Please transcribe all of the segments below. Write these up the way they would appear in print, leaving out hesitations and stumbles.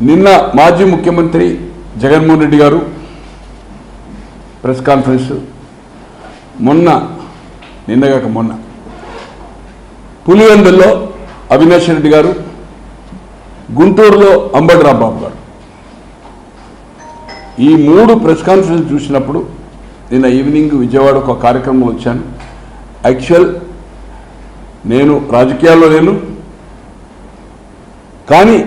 నిన్న మాజీ ముఖ్యమంత్రి జగన్మోహన్ రెడ్డి గారు ప్రెస్ కాన్ఫరెన్స్, నిన్నగాక మొన్న పులివెందుల్లో అవినాష్ రెడ్డి గారు, గుంటూరులో అంబటి రాంబాబు గారు, ఈ 3 ప్రెస్ కాన్ఫరెన్స్ చూసినప్పుడు నిన్న ఈవినింగ్ విజయవాడ ఒక కార్యక్రమంలో వచ్చాను. యాక్చువల్ నేను రాజకీయాల్లో లేను, కానీ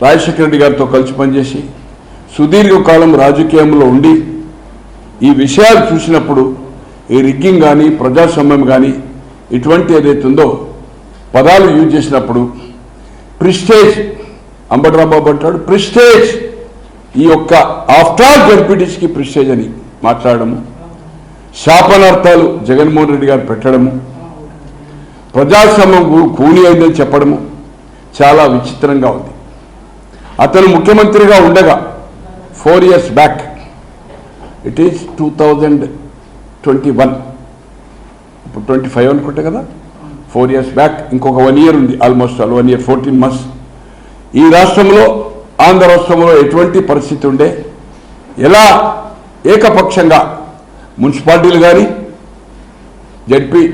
రాజశేఖర రెడ్డి గారితో కలిసి పనిచేసి సుదీర్ఘకాలం రాజకీయంలో ఉండి ఈ విషయాలు చూసినప్పుడు ఈ రిగ్గింగ్ కానీ ప్రజాస్వామ్యం కానీ ఇటువంటి ఏదైతుందో పదాలు యూజ్ చేసినప్పుడు ప్రిస్టేజ్, అంబటి రాంబాబు అంటాడు ప్రిస్టేజ్, ఈ యొక్క ఆఫ్టర్ ఆల్ జడ్పీటీసీకి ప్రిస్టేజ్ అని మాట్లాడము, శాపనార్థాలు జగన్మోహన్ రెడ్డి గారు పెట్టడము, ప్రజాస్వామ్యం కూని అయిందని చెప్పడము చాలా విచిత్రంగా ఉంది. అతను ముఖ్యమంత్రిగా ఉండగా 4 years బ్యాక్, ఇట్ ఈస్ 2021, ఇప్పుడు 25 అనుకుంటా కదా, 4 years బ్యాక్, ఇంకొక 1 year ఉంది, ఆల్మోస్ట్ 1 year 14 months. ఈ రాష్ట్రంలో ఆంధ్ర రాష్ట్రంలో ఎటువంటి పరిస్థితి ఉండే, ఎలా ఏకపక్షంగా మున్సిపాలిటీలు కానీ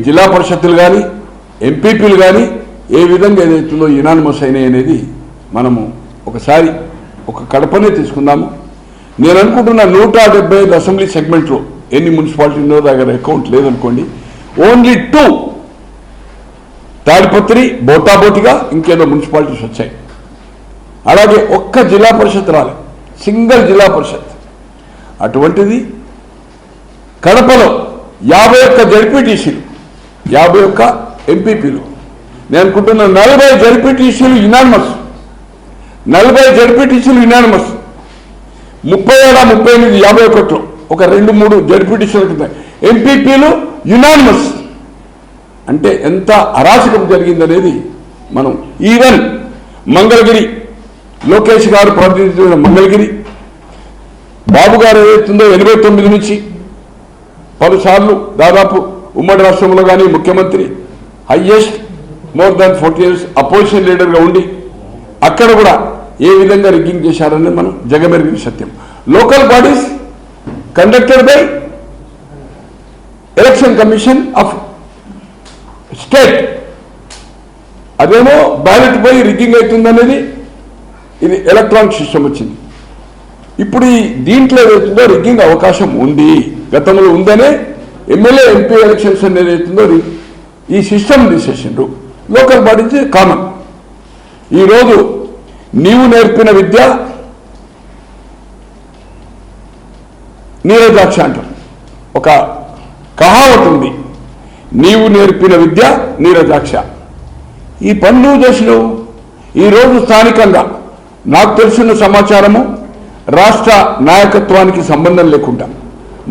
జిల్లా పరిషత్తులు కానీ ఎంపీపీలు కానీ ఏ విధంగా ఏదైతుందో యునానిమస్ అయినాయి అనేది మనము ఒకసారి ఒక కడపనే తీసుకుందాము. నేను అనుకుంటున్న 175 అసెంబ్లీ సెగ్మెంట్లో ఎన్ని మున్సిపాలిటీలో దగ్గర అకౌంట్ లేదనుకోండి, ఓన్లీ 2 తాడిపత్రి బోటాబోటిగా ఇంకేదో మున్సిపాలిటీస్ వచ్చాయి. అలాగే ఒక్క జిల్లా పరిషత్ రాలే, సింగిల్ జిల్లా పరిషత్. అటువంటిది కడపలో 51 జడ్పీటీసీలు, 51 ఎంపీపీలు, నేను అనుకుంటున్న 40 జడ్పీటీసీలు యునానిమస్, 40 జడ్పీటీసీలు యునానిమస్, 37, 38, 51లో ఒక 2-3 జడ్పీటీసీల కింద ఎంపీపీలు యునానిమస్. అంటే ఎంత అరాచకం జరిగిందనేది మనం, ఈవెన్ మంగళగిరి లోకేష్ గారు ప్రతినిధించిన మంగళగిరి బాబు గారు ఏదైతుందో 89 నుంచి పలుసార్లు దాదాపు ఉమ్మడి రాష్ట్రంలో కానీ ముఖ్యమంత్రి highest more than 40 years opposition లీడర్గా ఉండి అక్కడ కూడా ఏ విధంగా రిగ్గింగ్ చేశారనేది మనం జగమెరిగిన సత్యం. Local bodies conducted by election commission of state, అదేమో బ్యాలెట్ పోయి రిగ్గింగ్ అవుతుందనేది ఇది ఎలక్ట్రానిక్ సిస్టమ్ వచ్చింది. ఇప్పుడు ఈ దీంట్లో ఏదైతుందో రిగ్గింగ్ అవకాశం ఉంది, గతంలో ఉందనే ఎమ్మెల్యే ఎంపీ ఎలక్షన్స్ అనేది ఏదైతుందో ఈ సిస్టమ్ తీసేసిండ్రు. Local bodies common. ఈరోజు నీవు నేర్పిన విద్య నీరజాక్ష అంటారు, ఒక కహావత్ ఉంది, నీవు నేర్పిన విద్య నీరజాక్ష. ఈ పనులు చేసిన ఈరోజు స్థానికంగా నాకు తెలిసిన సమాచారము రాష్ట్ర నాయకత్వానికి సంబంధం లేకుండా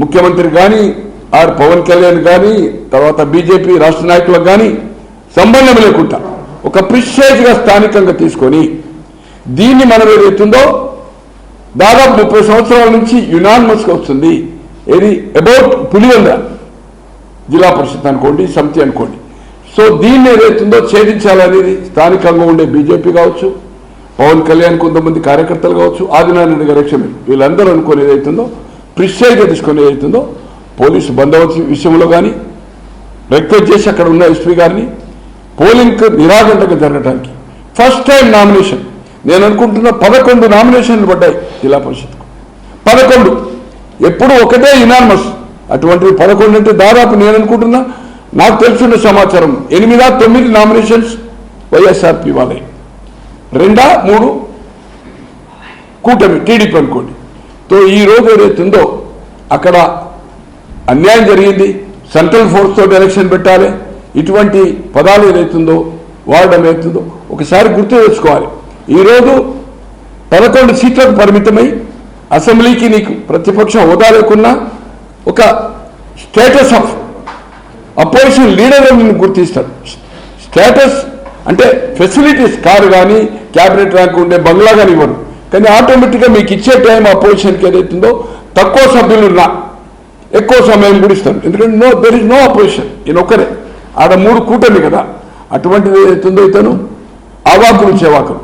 ముఖ్యమంత్రి కానీ ఆర్ పవన్ కళ్యాణ్ కానీ తర్వాత బీజేపీ రాష్ట్ర నాయకులకు కానీ సంబంధం లేకుండా ఒక ప్రిస్టేజ్గా స్థానికంగా తీసుకొని దీన్ని మనం ఏదైతుందో దాదాపు 30 సంవత్సరాల నుంచి యునానిమస్గా వస్తుంది. ఏది అబౌట్ పులివెందుల జిల్లా పరిషత్ అనుకోండి, సమితి అనుకోండి. సో దీన్ని ఏదైతుందో ఛేదించాలనేది స్థానికంగా ఉండే బీజేపీ కావచ్చు, పవన్ కళ్యాణ్ కొంతమంది కార్యకర్తలు కావచ్చు, ఆదినారాయణ రెడ్డి గారు ఎక్స్ఎమ్మెల్యే, వీళ్ళందరూ అనుకుని ఏదైతుందో ప్రిస్టేజ్గా తీసుకొని ఏదైతుందో పోలీసు బందోబస్తు విషయంలో కానీ రిక్వెస్ట్ చేసి అక్కడ ఉన్న ఎస్పీ గారిని పోలింగ్కి నిరాఘంటంగా జరగడానికి ఫస్ట్ టైం నామినేషన్, నేను అనుకుంటున్న 11 నామినేషన్లు పడ్డాయి జిల్లా పరిషత్కు. 11, ఎప్పుడు ఒకటే యునానిమస్. అటువంటివి 11 అంటే దాదాపు నేను అనుకుంటున్నా, నాకు తెలుసున్న సమాచారం 8-9 నామినేషన్స్ వైఎస్ఆర్పీ వాళ్ళే, 2-3 కూటమి టీడీపీ అనుకోండి. తో ఈ రోజు ఏదైతుందో అక్కడ అన్యాయం జరిగింది, సెంట్రల్ ఫోర్స్ తోటి ఎలక్షన్ పెట్టాలి, ఇటువంటి పదాలు ఏదైతుందో వాడడం ఏదైతుందో ఒకసారి గుర్తు తెచ్చుకోవాలి. ఈరోజు 11 సీట్లకు పరిమితమై అసెంబ్లీకి నీకు ప్రతిపక్ష హోదా లేకున్నా ఒక స్టేటస్ ఆఫ్ అపోజిషన్ లీడర్ నిన్ను గుర్తిస్తాడు. స్టేటస్ అంటే ఫెసిలిటీస్, కారు కానీ క్యాబినెట్ ర్యాంక్ ఉండే బంగ్లా కానీ ఇవ్వరు, కానీ ఆటోమేటిక్గా మీకు ఇచ్చే టైం అపోజిషన్కి ఏదైతుందో తక్కువ సభ్యులున్నా ఎక్కువ సమయం కూడా ఇస్తారు. ఎందుకంటే దెర్ ఇస్ నో అపోజిషన్, ఈయన ఒక్కరే, ఆడ 3 కూటమి కదా. అటువంటిది ఏదైతుందో ఇతను అవాకులు చెవాకులు